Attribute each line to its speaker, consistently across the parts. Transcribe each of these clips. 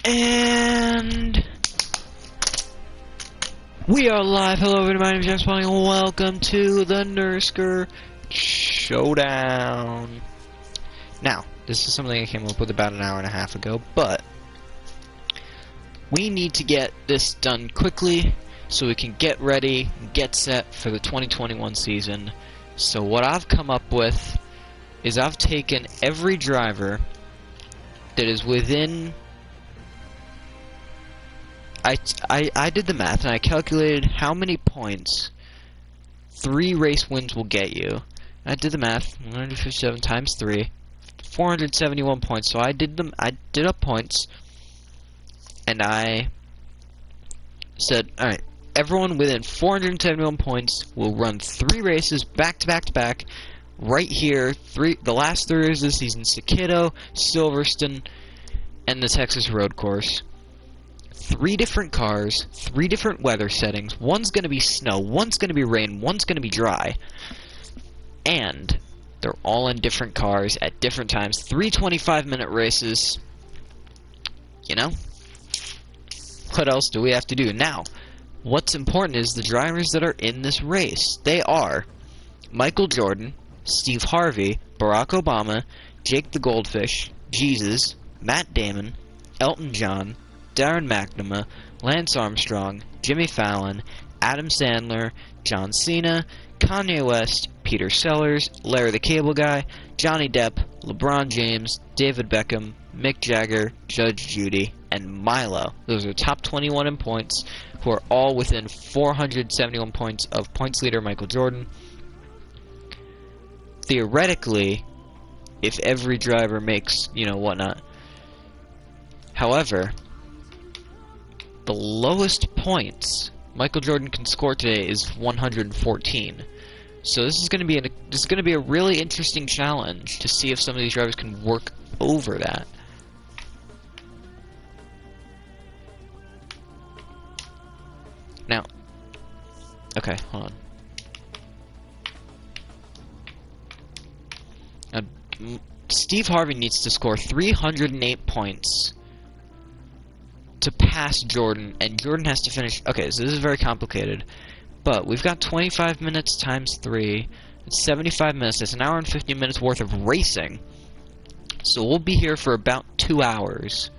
Speaker 1: And we are live. Hello everybody, my name is James Spawning, and welcome to the Nurrscurr Showdown. Now, this is something I came up with about an hour and a half ago, but we need to get this done quickly so we can get ready and get set for the 2021 season. So what I've come up with is I've taken every driver that is within... I did the math and I calculated how many points 3 race wins will get you. I did the math, 157 times 3, 471 points. So I did up points, and I said, all right, everyone within 471 points will run 3 races back to back to back, right here. The last 3 races of the season: Sakito, Silverstone, and the Texas Road Course. 3 different cars, 3 different weather settings. One's going to be snow, one's going to be rain, one's going to be dry. And they're all in different cars at different times. 3 25-minute races. You know? What else do we have to do? Now, what's important is the drivers that are in this race. They are Michael Jordan, Steve Harvey, Barack Obama, Jake the Goldfish, Jesus, Matt Damon, Elton John, Darren McNamara, Lance Armstrong, Jimmy Fallon, Adam Sandler, John Cena, Kanye West, Peter Sellers, Larry the Cable Guy, Johnny Depp, LeBron James, David Beckham, Mick Jagger, Judge Judy, and Milo. Those are top 21 in points, who are all within 471 points of points leader Michael Jordan. Theoretically, if every driver makes, whatnot. However, the lowest points Michael Jordan can score today is 114. So this is going to be a really interesting challenge to see if some of these drivers can work over that. Now, okay, hold on. Now, Steve Harvey needs to score 308 points to pass Jordan, and Jordan has to finish... Okay, so this is very complicated, but we've got 25 minutes times 3. It's 75 minutes. That's an hour and 50 minutes worth of racing. So we'll be here for about 2 hours.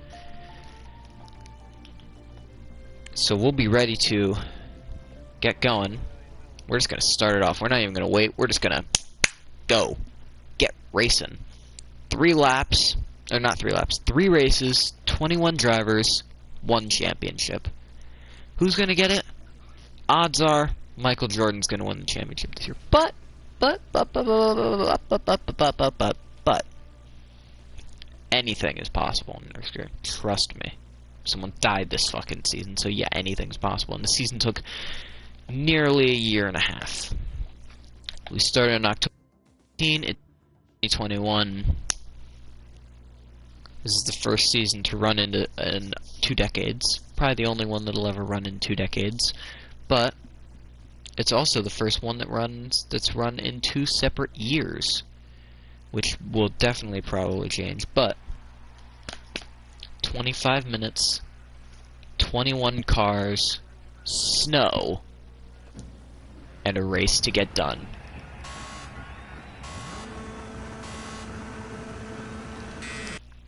Speaker 1: So we'll be ready to get going. We're just going to start it off. We're not even going to wait. We're just going to go. Get racing. 3 laps. Or not 3 laps. 3 races. 21 drivers. 1 championship. Who's gonna get it? Odds are Michael Jordan's gonna win the championship this year. But anything is possible in Nurrscurr. Trust me. Someone died this fucking season, so yeah, anything's possible. And the season took nearly a year and a half. We started in October 18, in 2021. This is the first season to run in 2 decades. Probably the only one that'll ever run in 2 decades. But it's also the first one that's run in 2 separate years, which will definitely probably change. But 25 minutes, 21 cars, snow, and a race to get done.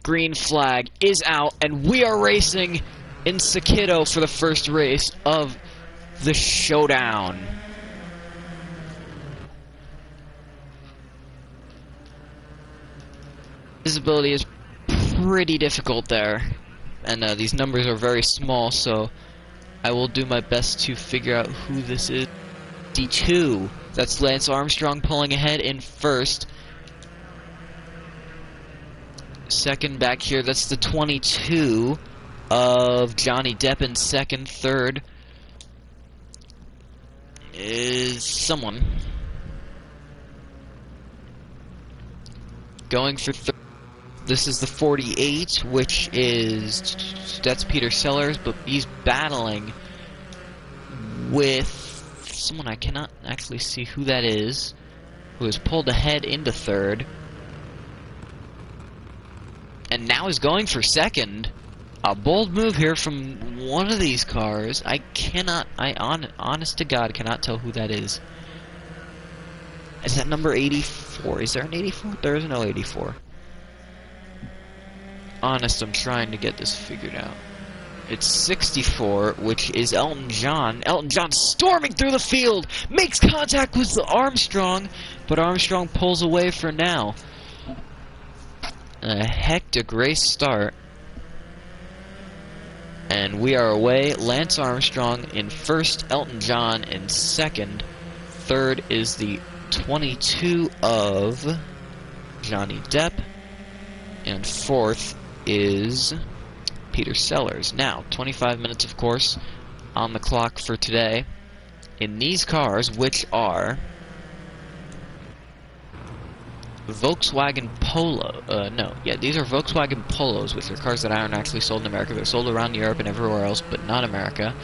Speaker 1: Green flag is out, and we are racing in Sakito for the first race of the showdown. Visibility is pretty difficult there, and these numbers are very small, so I will do my best to figure out who this is. D2, that's Lance Armstrong pulling ahead in first. Second back here, that's the 22 of Johnny Depp in second. Third is someone going for third. This is the 48, that's Peter Sellers, but he's battling with someone I cannot actually see who that is, who has pulled ahead into third. And now is going for second. A bold move here from one of these cars. Honest to God, cannot tell who that is. Is that number 84? Is there an 84? There is no 84. Honest, I'm trying to get this figured out. It's 64, which is Elton John. Elton John storming through the field, makes contact with Armstrong, but Armstrong pulls away for now. A hectic race start. And we are away. Lance Armstrong in first, Elton John in second. Third is the 22 of Johnny Depp. And fourth is Peter Sellers. Now, 25 minutes, of course, on the clock for today. In these cars, which are Volkswagen Polo, these are Volkswagen Polos, which are cars that aren't actually sold in America. They're sold around Europe and everywhere else, but not America.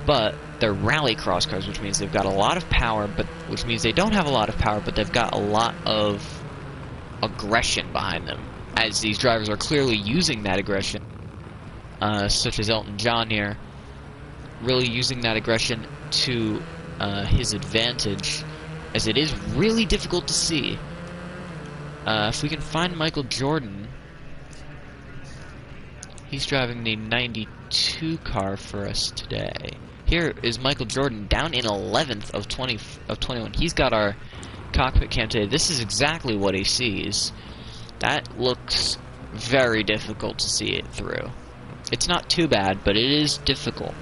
Speaker 1: But they're rallycross cars, which means they've got a lot of power, which means they don't have a lot of power, but they've got a lot of aggression behind them, as these drivers are clearly using that aggression, such as Elton John here, really using that aggression to his advantage, as it is really difficult to see. If we can find Michael Jordan, he's driving the 92 car for us today. Here is Michael Jordan down in 11th of 21. He's got our cockpit cam today. This is exactly what he sees. That looks very difficult to see it through. It's not too bad, but it is difficult.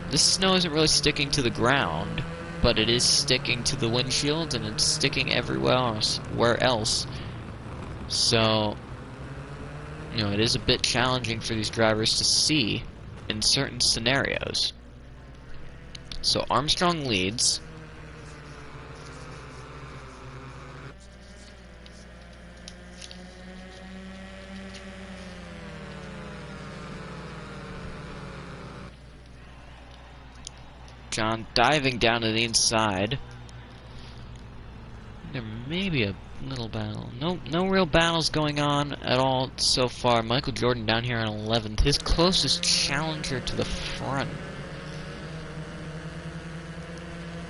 Speaker 1: This snow isn't really sticking to the ground, but it is sticking to the windshield, and it's sticking everywhere else. So, it is a bit challenging for these drivers to see in certain scenarios. So Armstrong leads. John diving down to the inside. There may be a little battle. No real battles going on at all so far. Michael Jordan down here on 11th. His closest challenger to the front.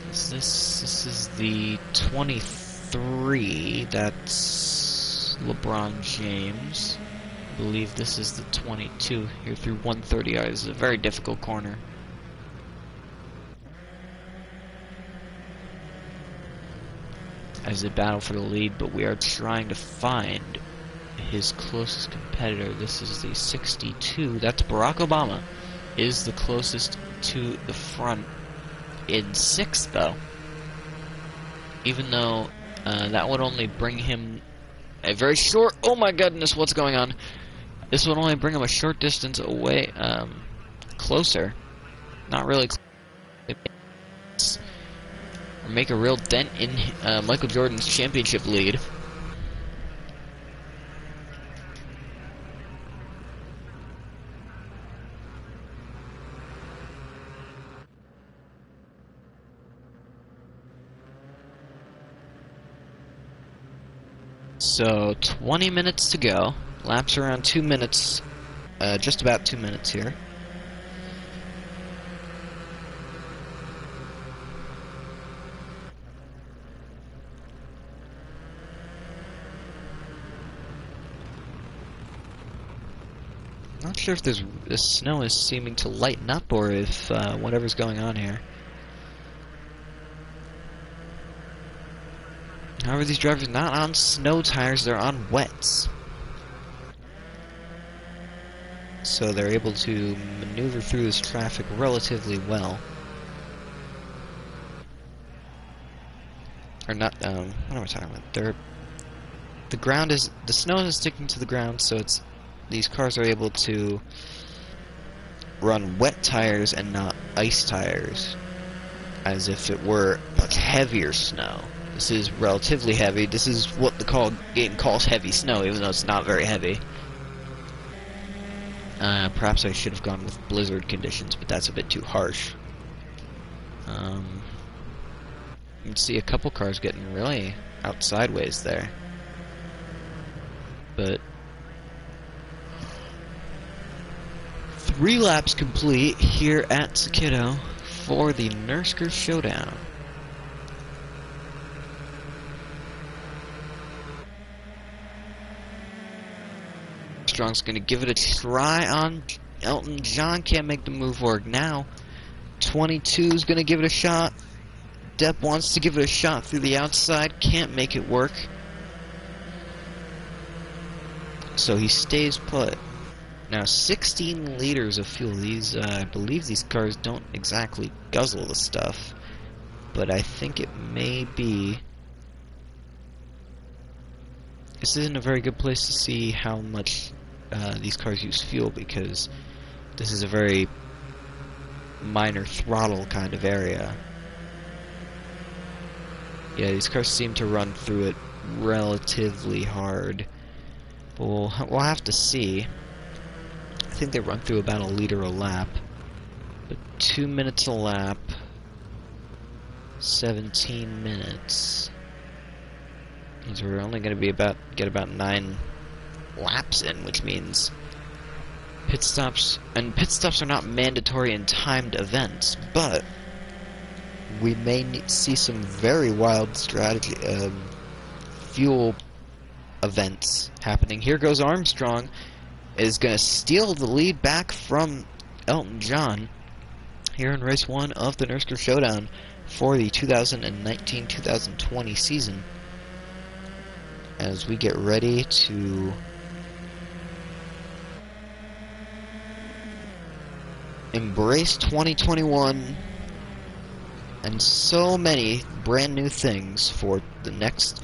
Speaker 1: This is the 23. That's LeBron James. I believe this is the 22 here through 130. This is a very difficult corner. As they battle for the lead, but we are trying to find his closest competitor. This is the 62. That's Barack Obama. Is the closest to the front in 6th, though. Even though that would only bring him a very short... Oh my goodness, what's going on? This would only bring him a short distance away, closer. Not really close. Or make a real dent in Michael Jordan's championship lead. So 20 minutes to go. Laps around 2 minutes, just about 2 minutes here. Not sure if this snow is seeming to lighten up or if whatever's going on here. However, these drivers are not on snow tires, they're on wets. So they're able to maneuver through this traffic relatively well. Or not, what am I talking about? The snow is sticking to the ground, so these cars are able to run wet tires and not ice tires, as if it were much heavier snow. This is relatively heavy. This is what the game calls heavy snow, even though it's not very heavy. Perhaps I should have gone with blizzard conditions, but that's a bit too harsh. You can see a couple cars getting really out sideways there. But 3 laps complete here at Sakito for the Nurrscurr Showdown. Strong's gonna give it a try on Elton John. Can't make the move work now. 22's gonna give it a shot. Depp wants to give it a shot through the outside. Can't make it work. So he stays put. Now 16 liters of fuel. These, I believe these cars don't exactly guzzle the stuff, but I think it may be. This isn't a very good place to see how much these cars use fuel, because this is a very minor throttle kind of area. Yeah, these cars seem to run through it relatively hard, but we'll have to see. I think they run through about a liter a lap, but 2 minutes a lap, 17 minutes. Means we're only going to get about 9 laps in, which means pit stops are not mandatory in timed events, but we may see some very wild strategy fuel events happening. Here goes Armstrong, is going to steal the lead back from Elton John here in race 1 of the Nurrscurr Showdown for the 2019-2020 season, as we get ready to embrace 2021 and so many brand new things for the next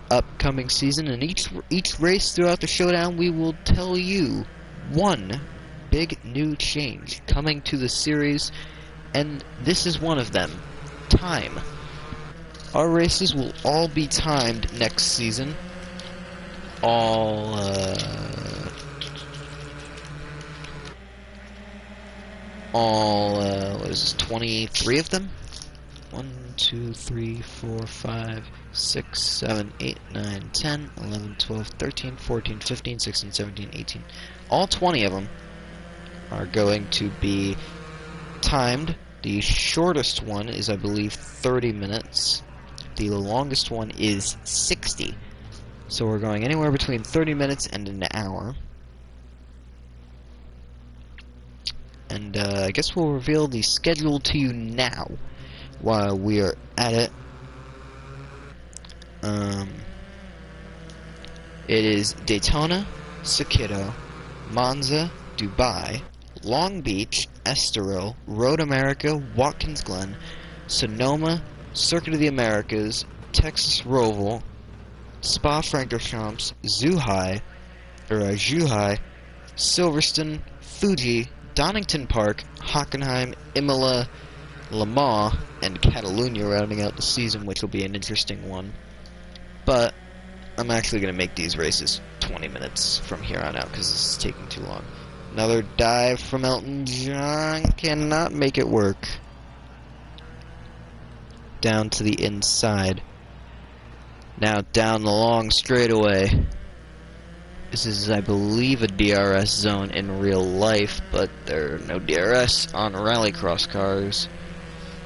Speaker 1: upcoming season. And each race throughout the showdown, we will tell you one big new change coming to the series, and this is one of them: time. Our races will all be timed next season. What is this, 23 of them? 1, 2, 3, 4, 5, 6, 7, 8, 9, 10, 11, 12, 13, 14, 15, 16, 17, 18. All 20 of them are going to be timed. The shortest one is, I believe, 30 minutes. The longest one is 60. So we're going anywhere between 30 minutes and an hour. And I guess we'll reveal the schedule to you now while we are at it. It is Daytona, Sakito, Monza, Dubai, Long Beach, Estoril, Road America, Watkins Glen, Sonoma, Circuit of the Americas, Texas Roval, Spa-Francorchamps, Zhuhai, Silverstone, Fuji, Donington Park, Hockenheim, Imola, Le Mans, and Catalunya rounding out the season, which will be an interesting one. But I'm actually going to make these races 20 minutes from here on out, because this is taking too long. Another dive from Elton John. Cannot make it work. Down to the inside. Now down the long straightaway. This is, I believe, a DRS zone in real life, but there are no DRS on rallycross cars.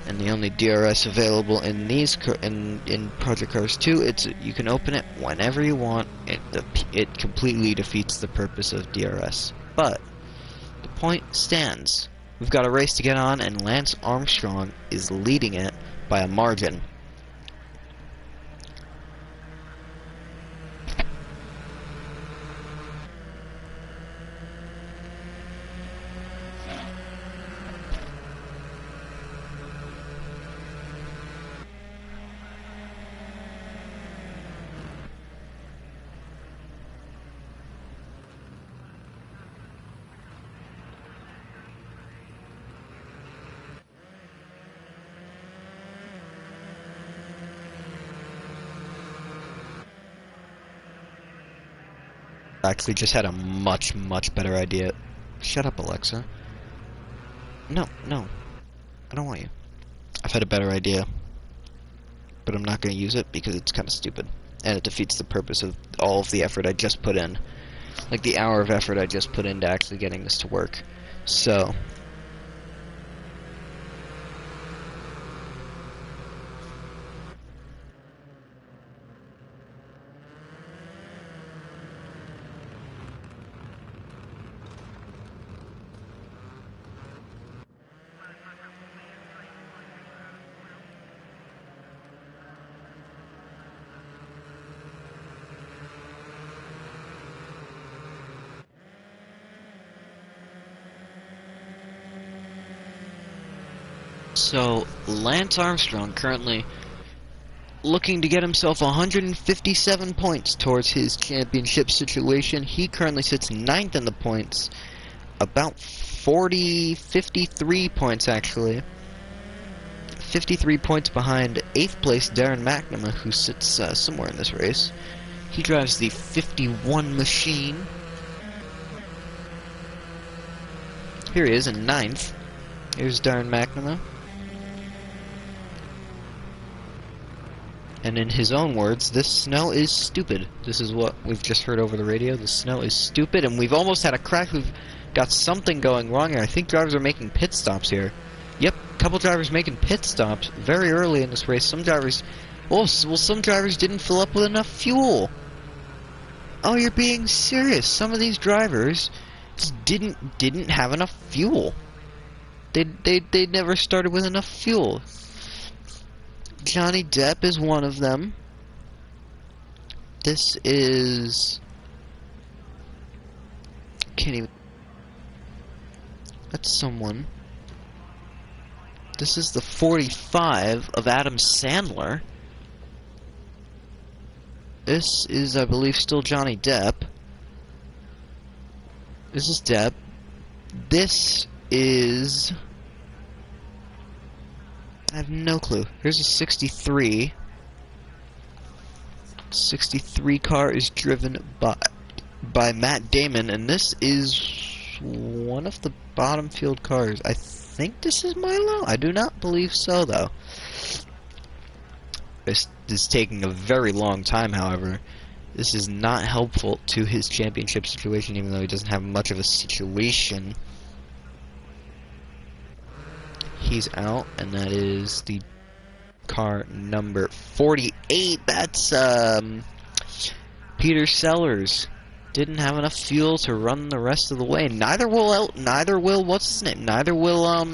Speaker 1: And the only DRS available in these in Project Cars 2, you can open it whenever you want. It completely defeats the purpose of DRS. But the point stands. We've got a race to get on, and Lance Armstrong is leading it by a margin. Actually just had a much better idea. Shut up, Alexa. No, I don't want you. I've had a better idea, but I'm not going to use it because it's kind of stupid, and it defeats the purpose of all of the effort I just put in. like the hour of effort I just put into actually getting this to work. So Lance Armstrong currently looking to get himself 157 points towards his championship situation. He currently sits 9th in the points, about 53 points actually. 53 points behind 8th place Darren McNamara, who sits somewhere in this race. He drives the 51 machine. Here he is in 9th. Here's Darren McNamara. And in his own words, this snow is stupid. This is what we've just heard over the radio. The snow is stupid, and we've almost had a crash. We've got something going wrong here. I think drivers are making pit stops here. Yep, a couple drivers making pit stops very early in this race. Some drivers, some drivers didn't fill up with enough fuel. Oh, you're being serious. Some of these drivers just didn't have enough fuel. They never started with enough fuel. Johnny Depp is one of them. This is... Can't even... That's someone. This is the 45 of Adam Sandler. This is, I believe, still Johnny Depp. This is Depp. This is... I have no clue. Here's a 63. 63 car is driven by Matt Damon, and this is one of the bottom field cars. I think this is Milo? I do not believe so, though. This is taking a very long time, however. This is not helpful to his championship situation, even though he doesn't have much of a situation. He's out, and that is the car number 48. That's Peter Sellers. Didn't have enough fuel to run the rest of the way. Neither will what's his name? Neither will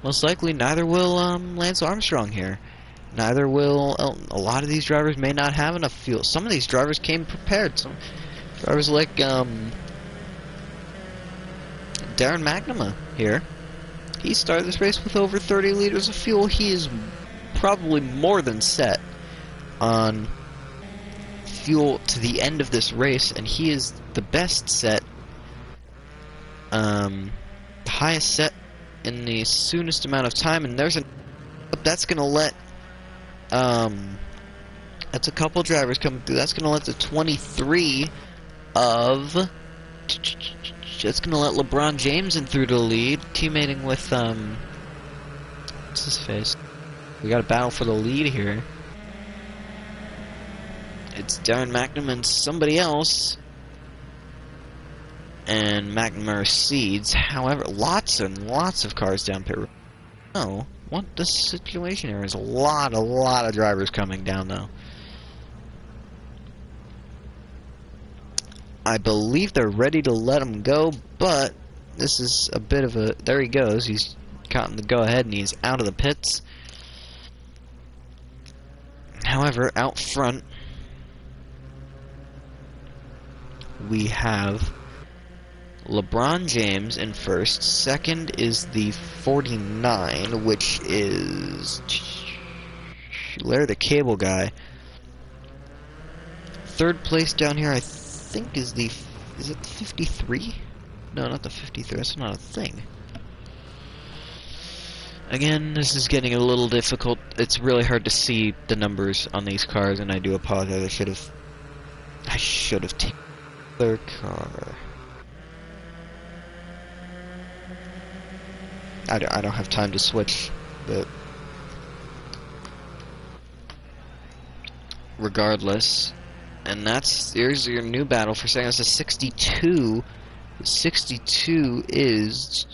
Speaker 1: most likely neither will Lance Armstrong here. Neither will Elton. A lot of these drivers may not have enough fuel. Some of these drivers came prepared. Some drivers like Darren McNamara here. He started this race with over 30 liters of fuel. He is probably more than set on fuel to the end of this race, and he is the best set, the highest set in the soonest amount of time. And there's that's gonna let that's a couple drivers coming through. That's gonna let the 23 of it's gonna let LeBron James in through the lead, teammating with what's his face? We got a battle for the lead here. It's Darren McNamara and somebody else, and McNamara seeds. However, lots and lots of cars down pit road. Oh, what the situation here is a lot of drivers coming down though. I believe they're ready to let him go, but this is a bit of a... There he goes. He's gotten the go-ahead, and he's out of the pits. However, out front, we have LeBron James in first. Second is the 49, which is Larry the Cable Guy. Third place down here, I think is it the 53? No, not the 53. That's not a thing. Again, this is getting a little difficult. It's really hard to see the numbers on these cars, and I do apologize. I should have taken their car. I don't have time to switch, but regardless, And there's your new battle for second. That's a 62. 62 is...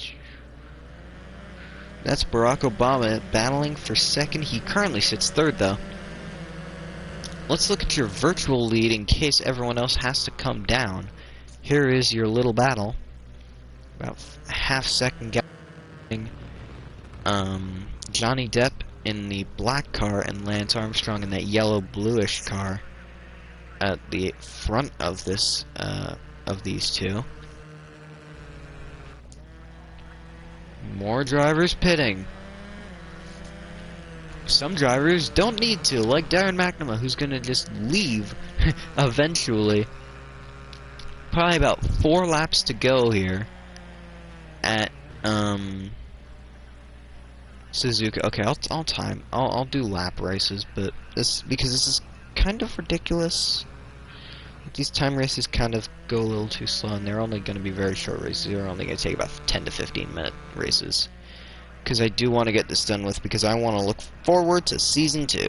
Speaker 1: That's Barack Obama battling for second. He currently sits third, though. Let's look at your virtual lead in case everyone else has to come down. Here is your little battle. About a half-second gap. Johnny Depp in the black car and Lance Armstrong in that yellow-bluish car at the front of this, of these two. More drivers pitting. Some drivers don't need to, like Darren McNamara, who's gonna just leave eventually. Probably about 4 laps to go here at Suzuka. Okay, I'll do lap races, but because this is kind of ridiculous. These time races kind of go a little too slow, and they're only going to be very short races. They're only going to take about 10 to 15 minute races. Because I do want to get this done with, because I want to look forward to Season 2.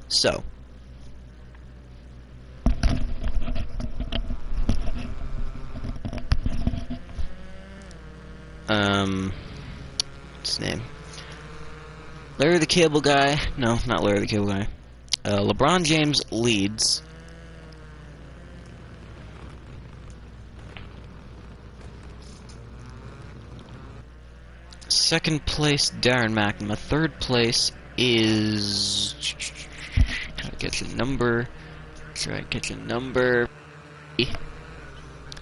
Speaker 1: So. What's his name? Larry the Cable Guy. No, not Larry the Cable Guy. LeBron James leads. Second place, Darren McNamara. Third place is... Try to get your number.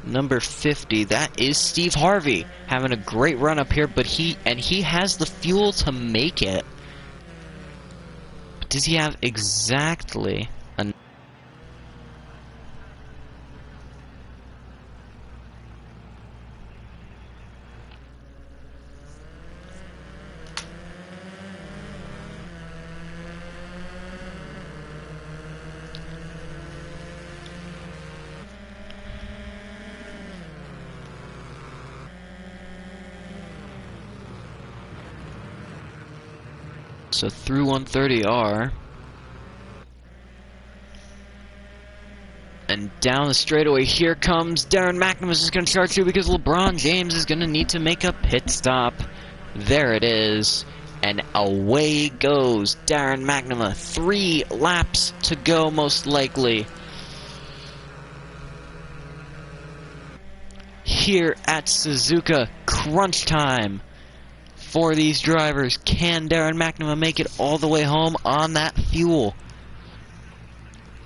Speaker 1: Number 50, that is Steve Harvey, having a great run up here, but he has the fuel to make it. But does he have exactly a... So through 130R, and down the straightaway, here comes Darren McNamara. Is going to charge you because LeBron James is going to need to make a pit stop. There it is, and away goes Darren McNamara. 3 laps to go, most likely. Here at Suzuka, crunch time for these drivers. Can Darren McNamara make it all the way home on that fuel?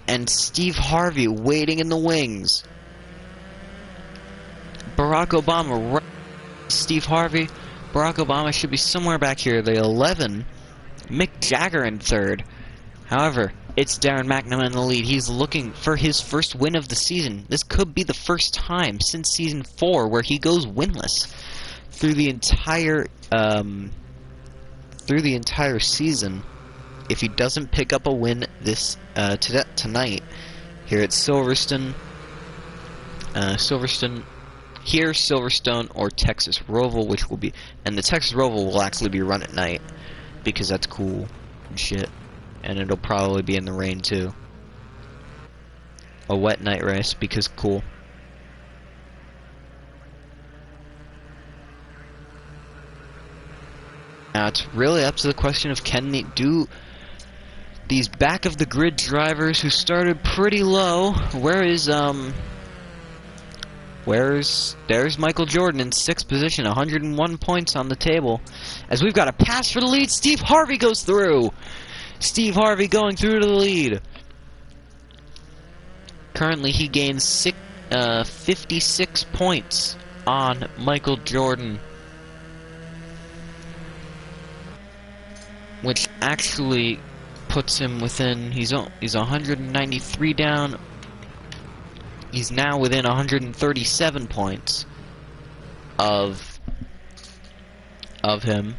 Speaker 1: And Steve Harvey waiting in the wings. Barack Obama, right. Steve Harvey. Barack Obama should be somewhere back here. The 11. Mick Jagger in third. However, it's Darren McNamara in the lead. He's looking for his first win of the season. This could be the first time since Season 4 where he goes winless through the entire season. If he doesn't pick up a win this tonight here at Silverstone, Silverstone or Texas Roval, which will be, and the Texas Roval will actually be run at night because that's cool and shit, and it'll probably be in the rain too. A wet night race because cool. Now it's really up to the question of do these back of the grid drivers who started pretty low. There's Michael Jordan in 6th position, 101 points on the table. As we've got a pass for the lead, Steve Harvey goes through. Steve Harvey going through to the lead. Currently he gains 56 points on Michael Jordan, which actually puts him within, he's 193 down. He's now within 137 points of him.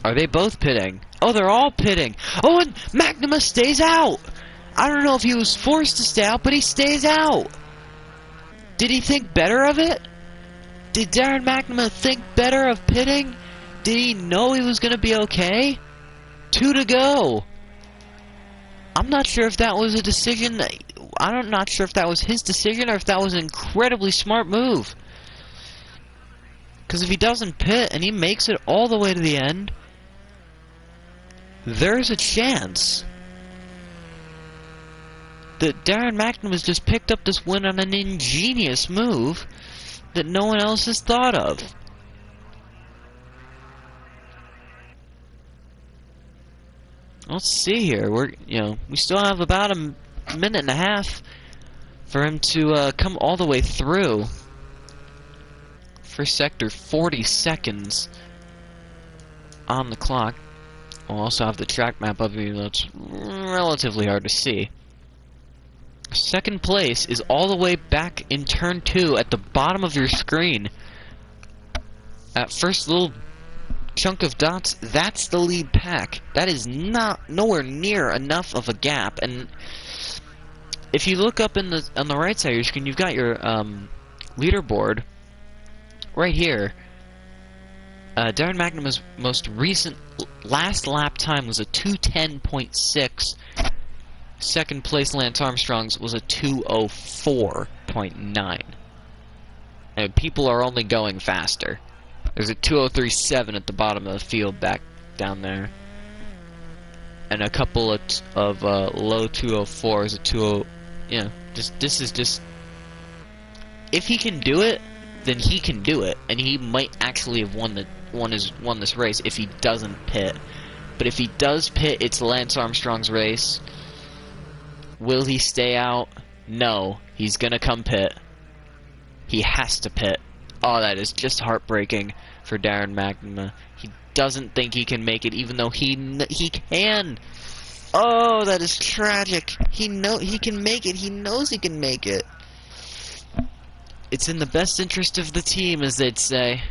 Speaker 1: Are they both pitting? Oh, they're all pitting. Oh, and McNamara stays out. I don't know if he was forced to stay out, but he stays out. Did he think better of it? Did Darren McNamara think better of pitting? Did he know he was going to be okay? 2 to go. I'm not sure if that was a decision. I'm not sure if that was his decision or if that was an incredibly smart move. Because if he doesn't pit and he makes it all the way to the end, there's a chance that Darren McNamara's just picked up this win on an ingenious move that no one else has thought of. Let's see here. We still have about a minute and a half for him to come all the way through. First sector, 40 seconds on the clock. We'll also have the track map up here. That's relatively hard to see. Second place is all the way back in turn 2 at the bottom of your screen. That first little chunk of dots, that's the lead pack. That is nowhere near enough of a gap. And if you look up on the right side of your screen, you've got your leaderboard right here. Darren McNamara's most recent last lap time was a 2:10.6. Second place Lance Armstrong's was a 2:04.9. And people are only going faster. There's a 2:03.7 at the bottom of the field back down there. And a couple of low 2:04s, a 2:0. Yeah, this is just. If he can do it, then he can do it, and he might actually have won this race if he doesn't pit. But if he does pit, it's Lance Armstrong's race. Will he stay out? No, he's gonna come pit. He has to pit. Oh, that is just heartbreaking for Darren McNamara. He doesn't think he can make it, even though he can. Oh, that is tragic. He can make it. He knows he can make it. It's in the best interest of the team, as they'd say.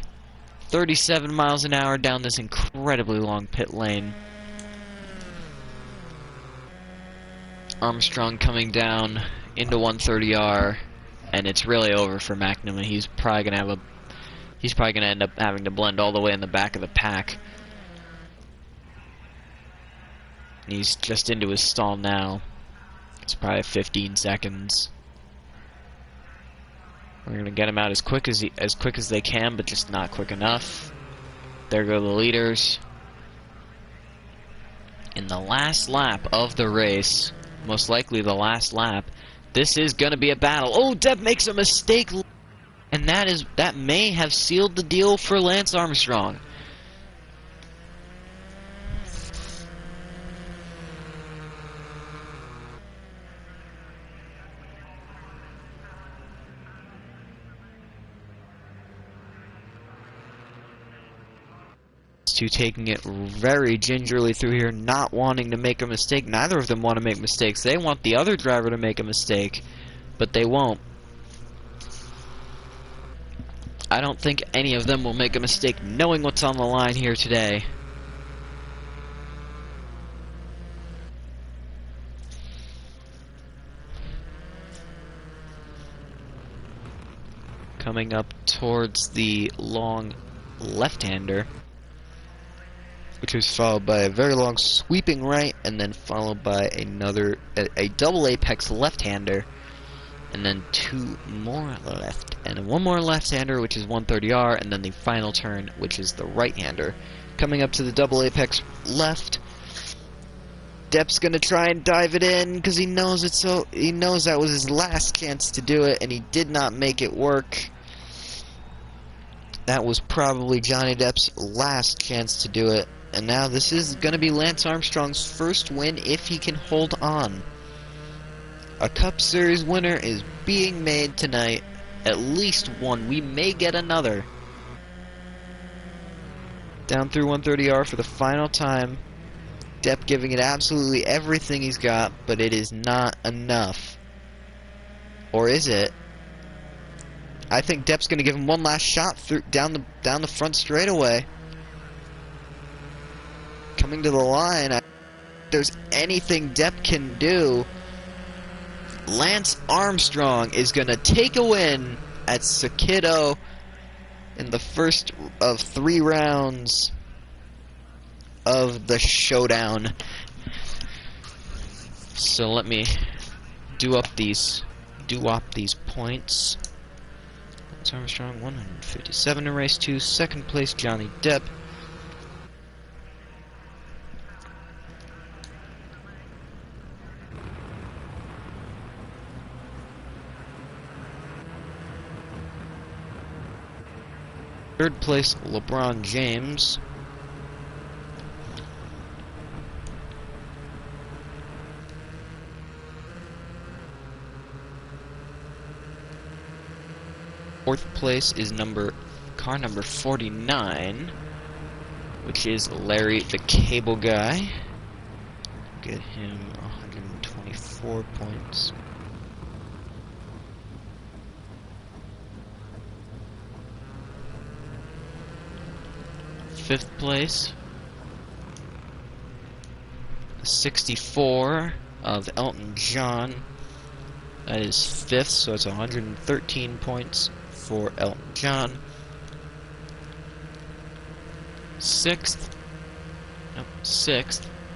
Speaker 1: 37 miles an hour down this incredibly long pit lane. Armstrong coming down into 130R, and it's really over for McNamara. He's probably gonna end up having to blend all the way in the back of the pack. And he's just into his stall now. It's probably 15 seconds. We're gonna get him out as quick as they can, but just not quick enough. There go the leaders. In the last lap of the race, most likely the last lap, this is gonna be a battle. Oh, Depp makes a mistake, and that may have sealed the deal for Lance Armstrong. Taking it very gingerly through here, not wanting to make a mistake. Neither of them want to make mistakes. They want the other driver to make a mistake, but they won't. I don't think any of them will make a mistake, knowing what's on the line here today. Coming up towards the long left-hander, which was followed by a very long sweeping right, and then followed by a double apex left-hander, and then two more left, and one more left-hander, which is 130R, and then the final turn, which is the right-hander. Coming up to the double apex left, Depp's gonna try and dive it in because he knows that was his last chance to do it, and he did not make it work. That was probably Johnny Depp's last chance to do it. And now this is going to be Lance Armstrong's first win if he can hold on. A Cup Series winner is being made tonight. At least one. We may get another. Down through 130R for the final time. Depp giving it absolutely everything he's got, but it is not enough. Or is it? I think Depp's going to give him one last shot through down the front straightaway. Coming to the line, if there's anything Depp can do, Lance Armstrong is going to take a win at Sakito in the first of 3 rounds of the showdown. So let me do up these points. Lance Armstrong 157 in race 2. Second place Johnny Depp. Third place LeBron James. Fourth place is car number 49, which is Larry the Cable Guy. Get him 124 points. Fifth place, 64 of Elton John. That is 5th, so it's 113 points for Elton John. Sixth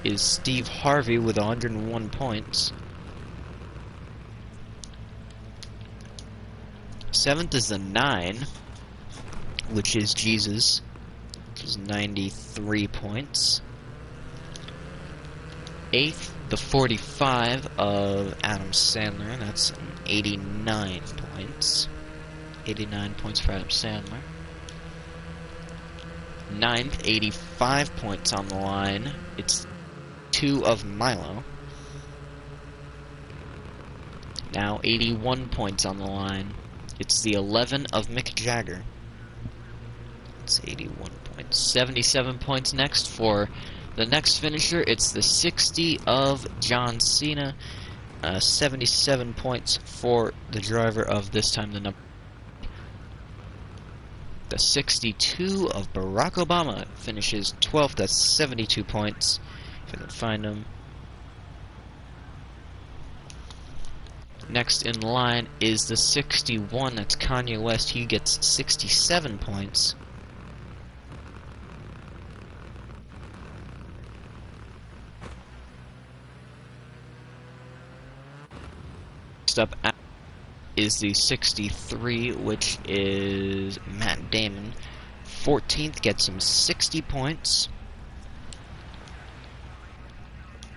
Speaker 1: is Steve Harvey with 101 points. 7th is the 9, which is Jesus, which is 93 points. 8th, the 45 of Adam Sandler, that's 89 points. 89 points for Adam Sandler. 9th, 85 points on the line. It's 2 of Milo. Now 81 points on the line. It's the 11 of Mick Jagger. It's 81 points. 77 points next for the next finisher. It's the 60 of John Cena. 77 points for the driver of this time the number. The 62 of Barack Obama finishes 12th. That's 72 points. If I can find him. Next in line is the 61. That's Kanye West. He gets 67 points. Next up is the 63, which is Matt Damon. 14th gets him 60 points.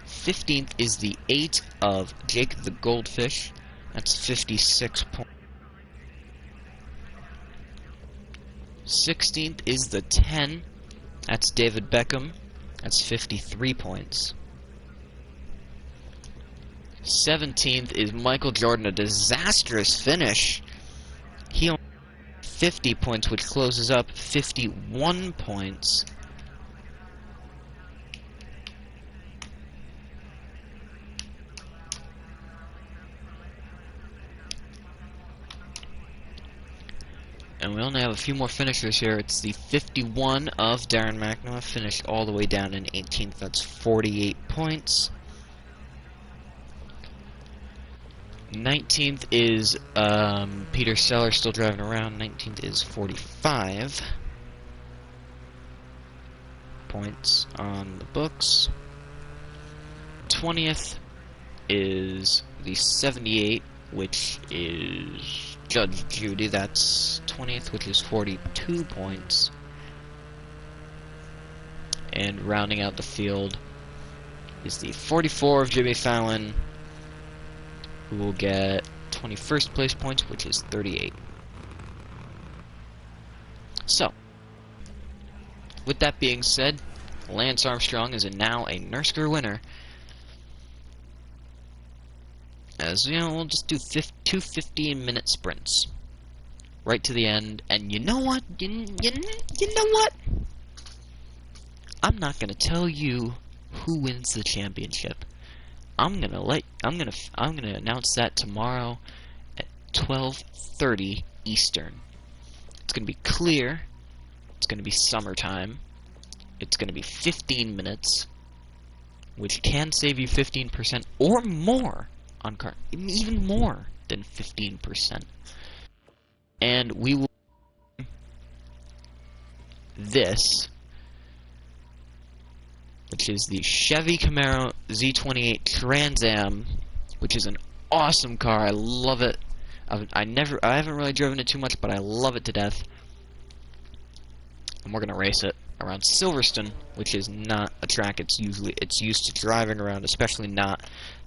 Speaker 1: 15th is the 8 of Jake the Goldfish. That's 56 points. 16th is the 10. That's David Beckham. That's 53 points. 17th is Michael Jordan, a disastrous finish. He only 50 points, which closes up 51 points. And we only have a few more finishers here. It's the 51 of Darren McNamara, finished all the way down in 18th. That's 48 points. 19th is Peter Sellers, still driving around. 19th is 45 points on the books. 20th is the 78, which is Judge Judy. That's 20th, which is 42 points. And rounding out the field is the 44 of Jimmy Fallon, who will get 21st place points, which is 38. So, with that being said, Lance Armstrong is now a Nurrscurr winner. As you know, we'll just do 2 15-minute sprints right to the end. And you know what? You know what? I'm not gonna tell you who wins the championship. I'm gonna announce that tomorrow at 12:30 Eastern. It's gonna be clear. It's gonna be summertime. It's gonna be 15 minutes, which can save you 15% or more on car, even more than 15%. And we will this, which is the Chevy Camaro Z28 Trans Am, which is an awesome car. I love it. I haven't really driven it too much, but I love it to death. And we're gonna race it around Silverstone, which is not a track it's used to driving around, especially not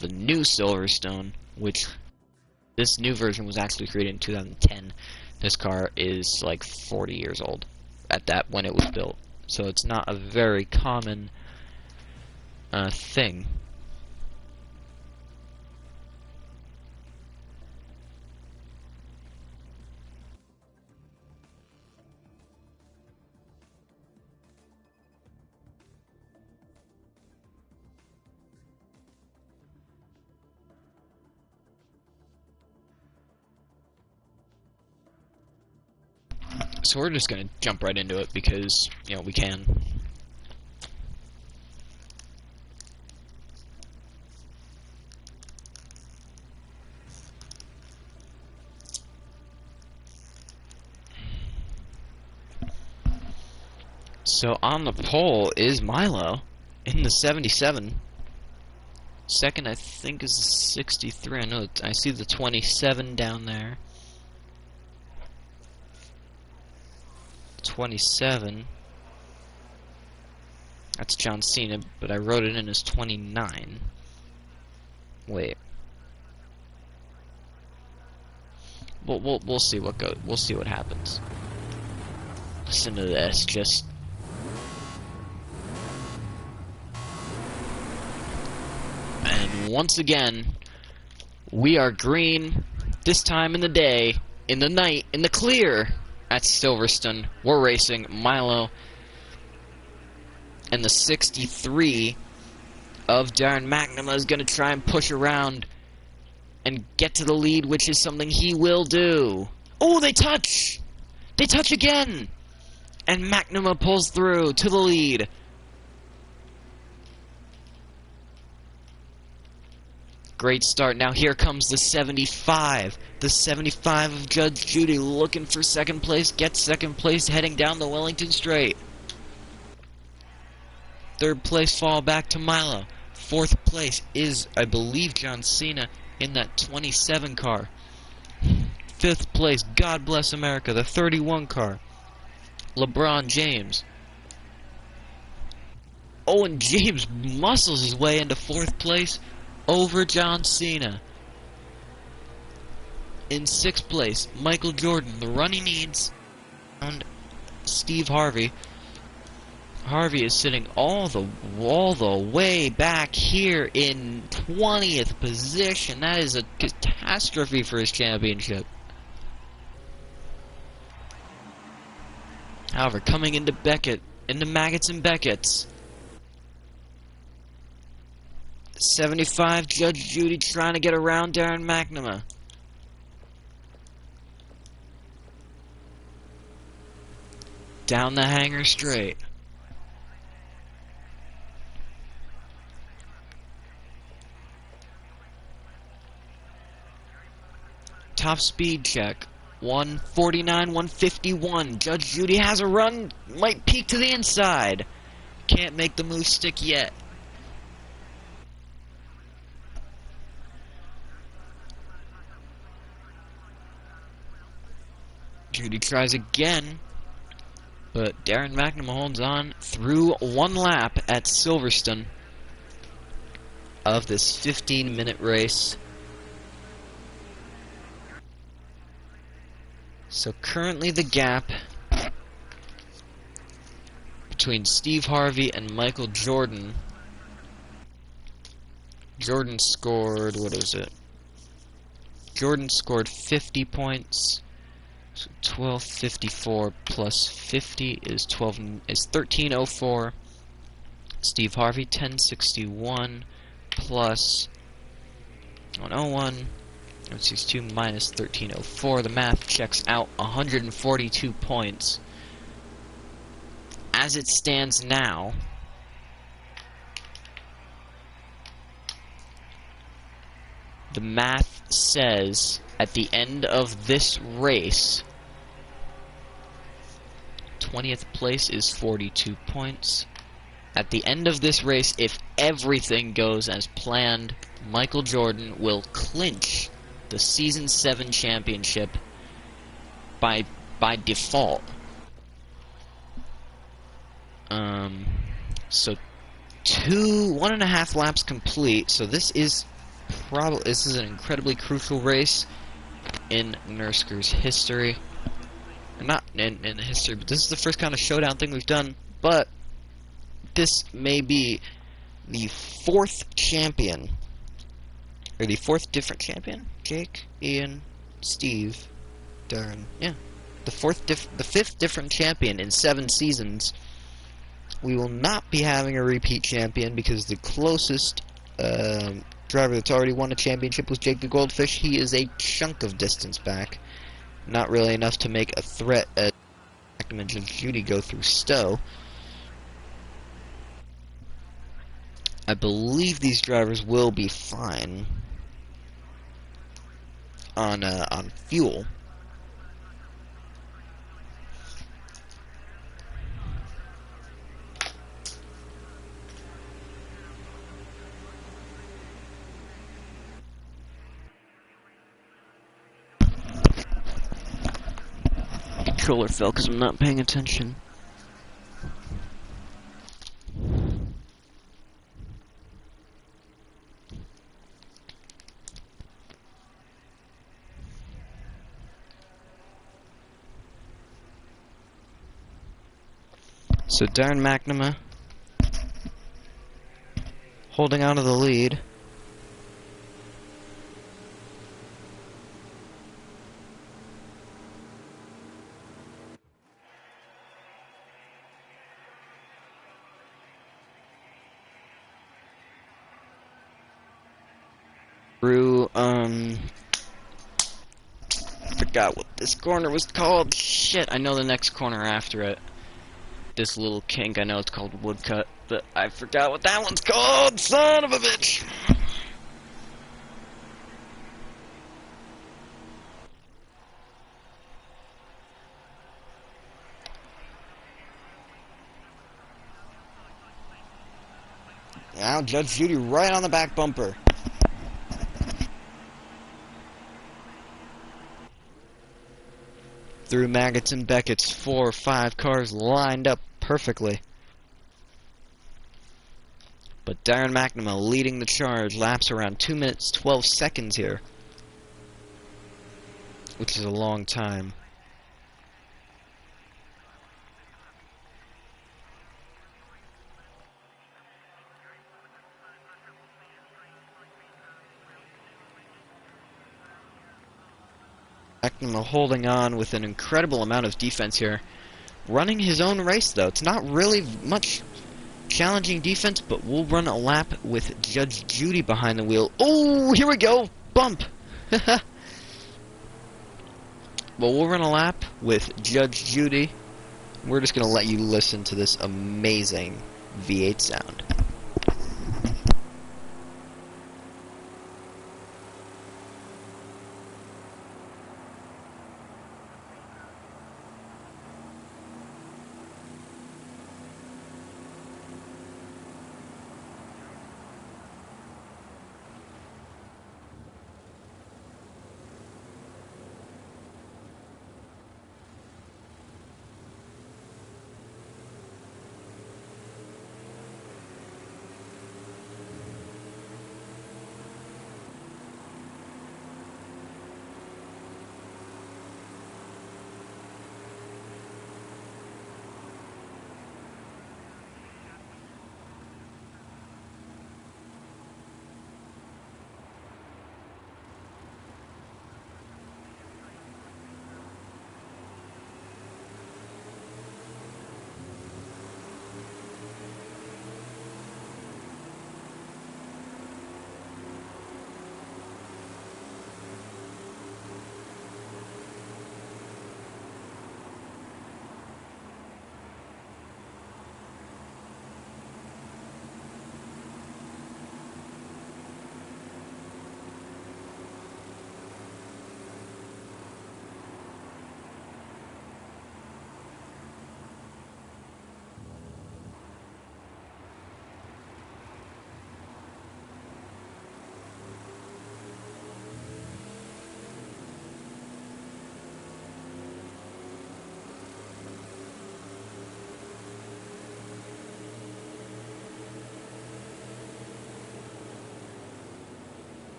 Speaker 1: the new Silverstone, which this new version was actually created in 2010. This car is like 40 years old at that when it was built, so it's not a very common thing. So we're just gonna jump right into it because, you know, we can. So on the pole is Milo in the 77. Second, I think, is the 63. I know I see the 27 down there. 27. That's John Cena, but I wrote it in as 29. Wait. We'll see what goes. We'll see what happens. Listen to this, just. And once again, we are green. This time in the day, in the night, in the clear. At Silverstone, we're racing Milo and the 63 of Darren McNamara is going to try and push around and get to the lead, which is something he will do. Oh, they touch! They touch again! And McNamara pulls through to the lead. Great start. Now here comes the 75. The 75 of Judge Judy looking for second place. Gets second place heading down the Wellington Straight. Third place fall back to Milo. Fourth place is, I believe, John Cena in that 27 car. Fifth place, God Bless America, the 31 car. LeBron James. Owen James muscles his way into fourth place over John Cena. In sixth place, Michael Jordan, the run he needs, and Steve Harvey. Harvey is sitting all the way back here in 20th position. That is a catastrophe for his championship. However, coming into Beckett, into Maggots and Beckett's, 75 Judge Judy trying to get around Darren McNamara. Down the hangar straight. Top speed check. 149, 151. Judge Judy has a run. Might peek to the inside. Can't make the move stick yet. Judy tries again, but Darren McNamara holds on through one lap at Silverstone of this 15-minute race. So currently the gap between Steve Harvey and Michael Jordan. Jordan scored, what is it? Jordan scored 50 points. So 1254 plus 50 is 1304. Steve Harvey 1061 plus 101. 162 minus 1304. The math checks out 142 points. As it stands now, the math says at the end of this race, 20th place is 42 points. At the end of this race, if everything goes as planned, Michael Jordan will clinch the Season 7 championship by default. So 1.5 laps complete. So this is an incredibly crucial race in Nurrscurr's history. Not in the history, but this is the first kind of showdown thing we've done. But this may be the 4th champion, or the 4th different champion. Jake, Ian, Steve, Darren. Yeah, the 5th different champion in 7 seasons. We will not be having a repeat champion because the closest driver that's already won a championship was Jake the Goldfish. He is a chunk of distance back. Not really enough to make a threat as and Judy go through Stowe. I believe these drivers will be fine on fuel. Controller fell because I'm not paying attention. So Darren McNamara holding on to the lead. Through, forgot what this corner was called. Shit, I know the next corner after it. This little kink, I know it's called Woodcut, but I forgot what that one's called, son of a bitch! Now, Judge Judy right on the back bumper. Through Maggots and Beckett's 4 or 5 cars lined up perfectly. But Darren McNamara leading the charge, laps around 2 minutes 12 seconds here, which is a long time. McNamara holding on with an incredible amount of defense here. Running his own race, though. It's not really much challenging defense, but we'll run a lap with Judge Judy behind the wheel. Oh, here we go! Bump! Well, we'll run a lap with Judge Judy. We're just going to let you listen to this amazing V8 sound.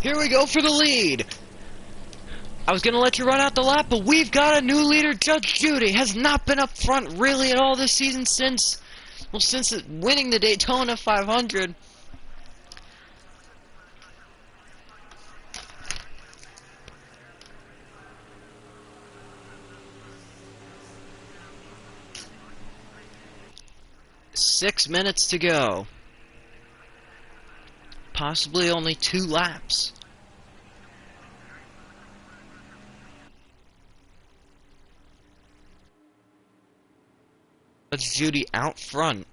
Speaker 1: Here we go for the lead. I was gonna let you run out the lap, but we've got a new leader. Judge Judy has not been up front really at all this season since winning the Daytona 500. Six minutes to go. Possibly only 2 laps. Judge Judy out front.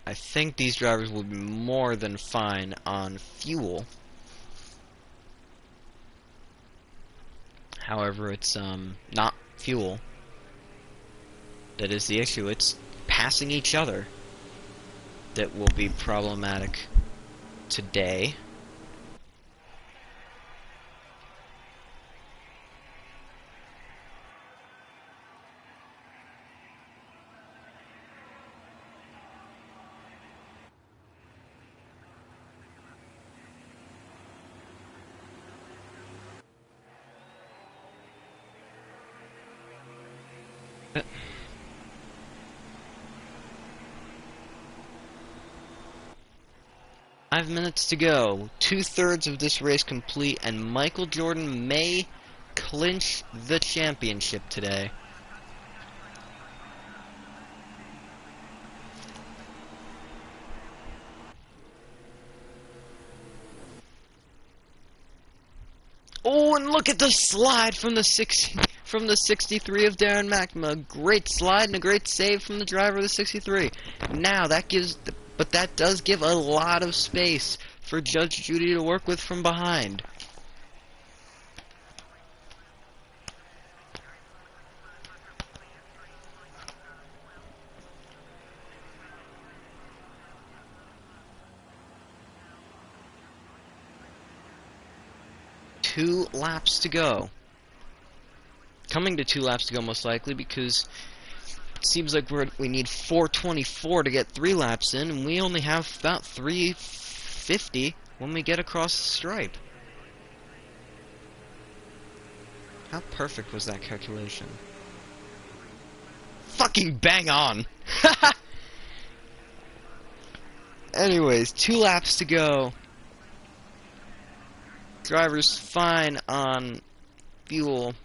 Speaker 1: I think these drivers will be more than fine on fuel. However, it's not fuel that is the issue. It's passing each other that will be problematic today. Five minutes to go. 2/3 of this race complete, and Michael Jordan may clinch the championship today. Oh, and look at the slide from the 63 of Darren McNamara. Great slide and a great save from the driver of the 63. Now that gives, but that does give a lot of space for Judge Judy to work with from behind. Two laps to go. Coming to 2 laps to go, most likely, because it seems like we need 4:24 to get 3 laps in, and we only have about 3:50 when we get across the stripe. How perfect was that calculation? Fucking bang on! Anyways, 2 laps to go. Driver's fine on fuel.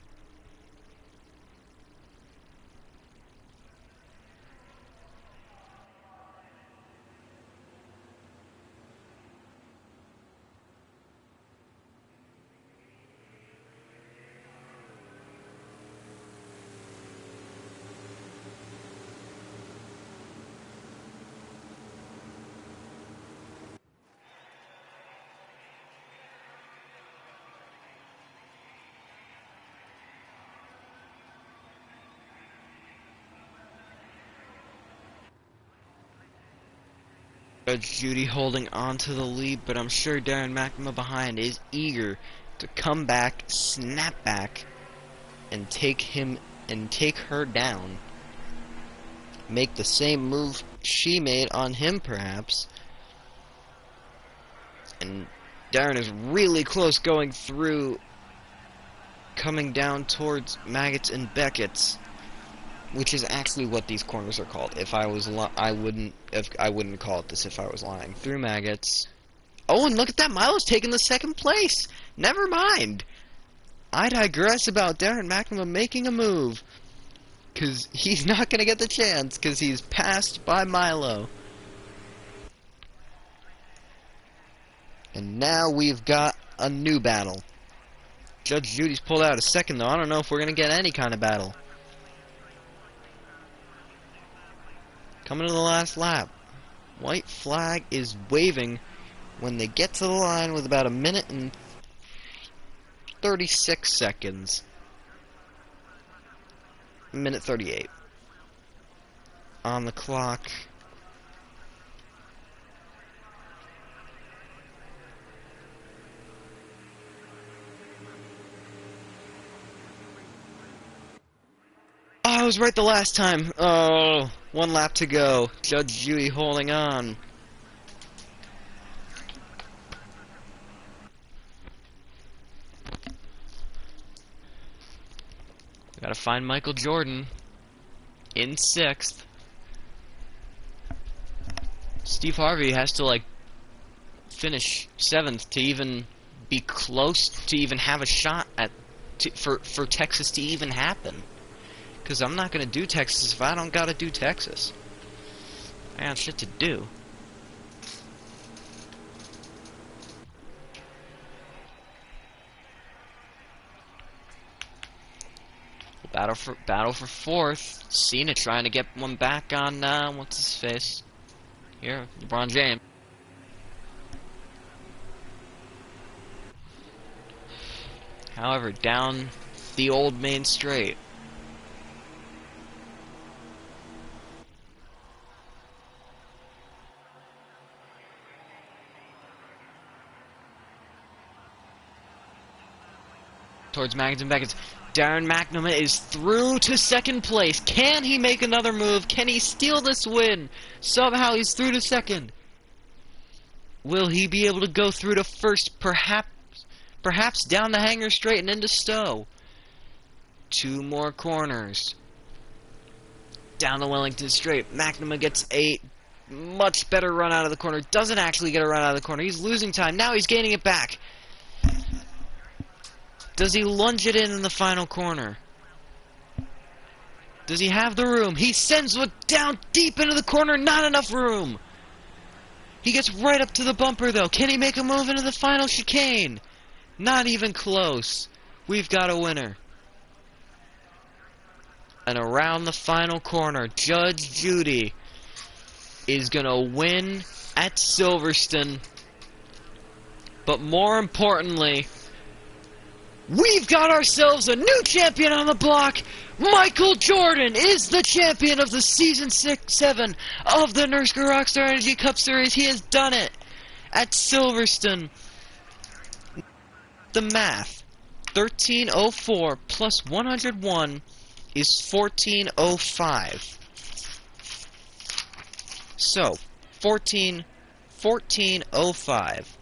Speaker 1: Judge Judy holding on to the lead, but I'm sure Darren McNamara behind is eager to come back, snap back, and take her down. Make the same move she made on him, perhaps. And Darren is really close going through, coming down towards Maggots and Beckett's, which is actually what these corners are called. If I was I wouldn't call it this if I was lying. Through Maggots. Oh, and look at that, Milo's taking the 2nd place. Never mind. I digress about Darren McNamara making a move, because he's not going to get the chance, because he's passed by Milo. And now we've got a new battle. Judge Judy's pulled out a 2nd, though. I don't know if we're going to get any kind of battle. Coming to the last lap. White flag is waving when they get to the line with about 1 minute and 36 seconds. 1 minute 38. On the clock. Oh, I was right the last time. Oh, 1 lap to go. Judge Judy holding on. Gotta find Michael Jordan in 6th. Steve Harvey has to, like, finish 7th to even be close to even have a shot at for Texas to even happen. Because I'm not gonna do Texas if I don't gotta do Texas. I got shit to do. Battle for 4th. Cena trying to get one back on what's his face? Here, LeBron James. However, down the old main straight. Towards Maggins and Beckett. Darren McNamara is through to 2nd place. Can he make another move? Can he steal this win? Somehow he's through to 2nd. Will he be able to go through to 1st? Perhaps down the hanger straight and into Stowe. 2 more corners. Down the Wellington straight. McNamara gets a much better run out of the corner. Doesn't actually get a run out of the corner. He's losing time. Now he's gaining it back. Does he lunge it in the final corner? Does he have the room? He sends it down deep into the corner. Not enough room. He gets right up to the bumper, though. Can he make a move into the final chicane? Not even close. We've got a winner. And around the final corner, Judge Judy is going to win at Silverstone. But more importantly, we've got ourselves a new champion on the block. Michael Jordan is the champion of the Season 7 of the Nurrscurr Rockstar Energy Cup Series. He has done it at Silverstone. The math. 1304 plus 101 is 1405. So, 1405.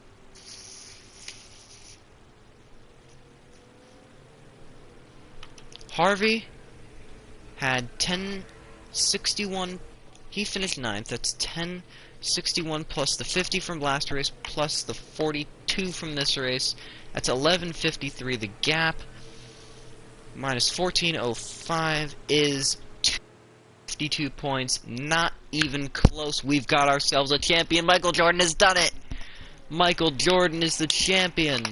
Speaker 1: Harvey had 1061. He finished 9th. That's 1061 plus the 50 from last race plus the 42 from this race. That's 1153. The gap minus 1405 is 52 points. Not even close. We've got ourselves a champion. Michael Jordan has done it. Michael Jordan is the champion.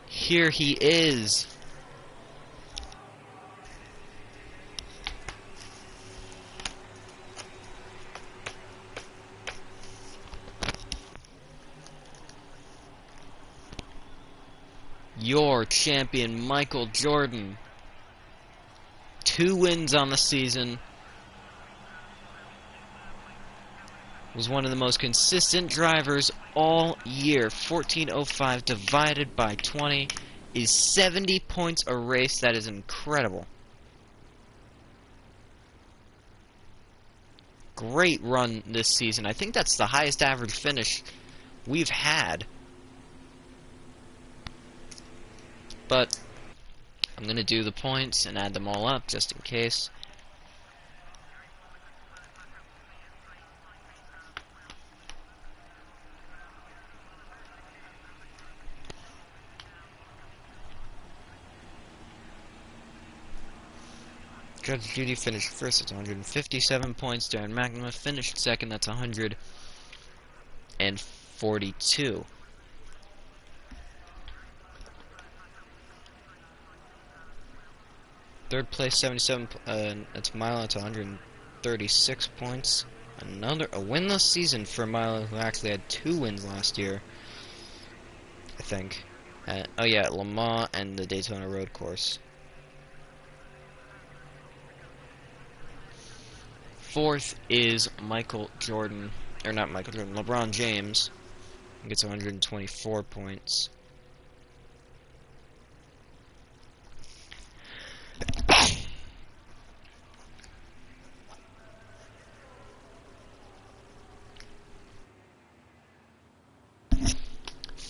Speaker 1: Here he is. Your champion, Michael Jordan. 2 wins on the season. Was one of the most consistent drivers all year. 1405 divided by 20 is 70 points a race. That is incredible. Great run this season. I think that's the highest average finish we've had. But I'm going to do the points and add them all up just in case. Judge Judy finished 1st, that's 157 points. Darren McNamara finished 2nd, that's 142. Third place, 77, that's Milo, that's 136 points. A winless season for Milo, who actually had 2 wins last year, I think. Oh yeah, Le Mans and the Daytona Road Course. 4th is Michael Jordan, or not Michael Jordan, LeBron James. He gets 124 points.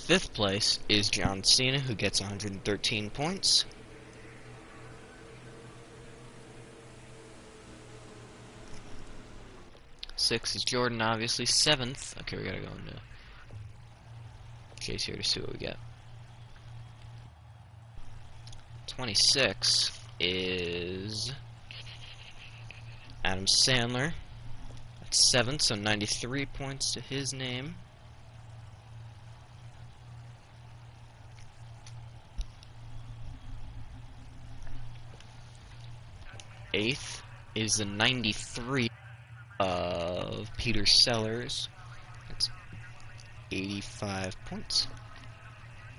Speaker 1: 5th place is John Cena, who gets 113 points. Sixth is Jordan, obviously. 7th. Okay, we gotta go into Chase here to see what we get. 26 is Adam Sandler. That's 7th, so 93 points to his name. Eighth is the 93 of Peter Sellers. That's 85 points.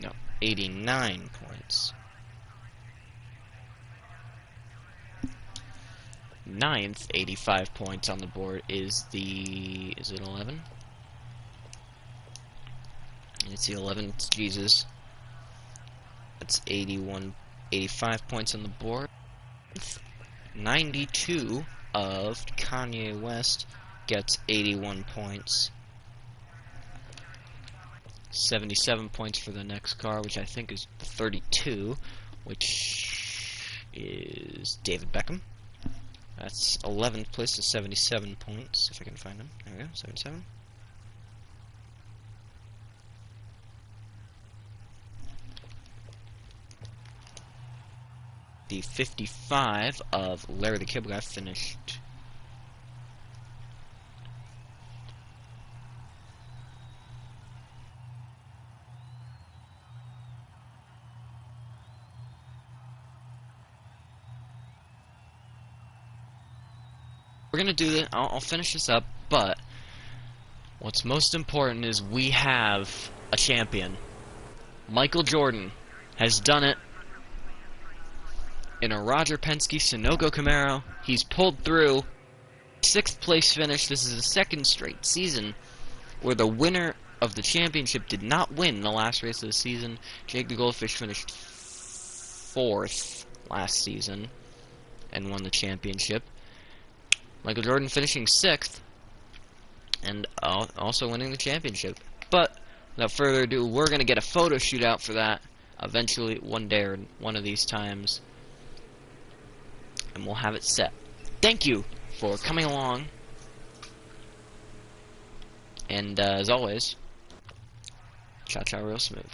Speaker 1: No, 89 points. 9th, 85 points on the board is it 11? It's the 11th, it's Jesus. That's 85 points on the board. 92 of Kanye West gets 81 points. 77 points for the next car, which I think is 32, which is David Beckham. That's 11th place to 77 points, if I can find him. There we go, 77. The 55 of Larry the Cable Guy finished. We're gonna do this. I'll finish this up, but what's most important is we have a champion. Michael Jordan has done it in a Roger Penske Sunoco Camaro. He's pulled through. 6th place finish. This is the 2nd straight season where the winner of the championship did not win the last race of the season. Jake the Goldfish finished 4th last season and won the championship. Michael Jordan finishing 6th and also winning the championship. But without further ado, we're going to get a photo shoot out for that eventually one day or one of these times. And we'll have it set. Thank you for coming along. And as always, cha-cha real smooth.